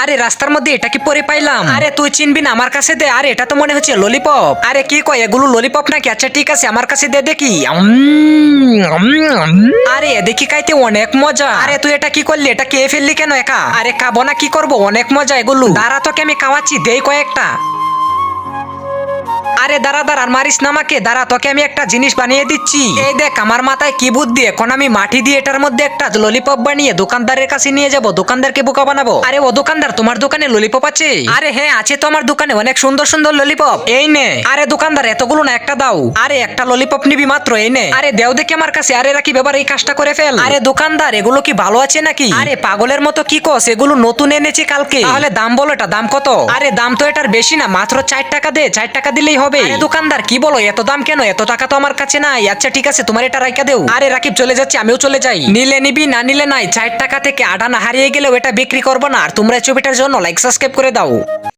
আরে রাস্তার মধ্যে এটা কি পরে পাইলাম? আরে তুই চিনবি না, আমার কাছে দে। আরে এটা তো মনে হচ্ছে ললিপপ। আরে কি কয়, এগুলো ললিপপ নাকি? আচ্ছা ঠিক আছে, আমার কাছে দে দেখি। আরে দেখি খাইতে অনেক মজা। আরে তুই এটা কি করলি? এটা খেয়ে ফেললি কেন একা? আরে খাবো না, কি করবো, অনেক মজা এগুলো। দাঁড়া, তোকে আমি খাওয়াচ্ছি, দেই কয়েকটা। আরে দাঁড়া দাঁড়া, আর মারিস না আমাকে, দাঁড়া, তোকে আমি একটা জিনিস বানিয়ে দিচ্ছি। এই দেখ আমার মাথায় কি বুদ্ধি, এখন আমি মাটি দিয়ে এটার মধ্যে একটা ললিপপ বানিয়ে দোকানদারের কাছে নিয়ে যাব, দোকানদারকে বোকা বানাবো। আরে ও দোকানদার, তোমার দোকানে ললিপপ আছে? আরে হ্যাঁ আছে তো আমার দোকানে, অনেক সুন্দর সুন্দর ললিপপ, এই নে। আরে দোকানদার, এতগুলো না, একটা দাও। আরে একটা ললিপপ নিবি মাত্র, এই নে। আরে দেও দেখি আমার কাছে। আরে রাখি ব্যাপার, এই কাজটা করে ফেল। আরে দোকানদার, এগুলো কি ভালো আছে নাকি? আরে পাগলের মতো কি কস, এগুলো নতুন এনেছি কালকে। তাহলে দাম বলো, এটা দাম কত? আরে দাম তো এটার বেশি না, মাত্র 4 টাকা দে, 4 টাকা দিলেই হবে। আরে দোকানদার কি বলো, এত দাম কেন? এত টাকা তো আমার কাছে নাই। আচ্ছা ঠিক আছে, তোমার এটা রাইখা দেও। আরে রাকিব চলে যাচ্ছে, আমিও চলে যাই। নিলে নিবি, না নিলে নাই। 4 টাকা থেকে আধা না হারিয়ে গেলেও এটা বিক্রি করবো না। আর তোমরা এই ছবিটার জন্য লাইক সাবস্ক্রাইব করে দাও।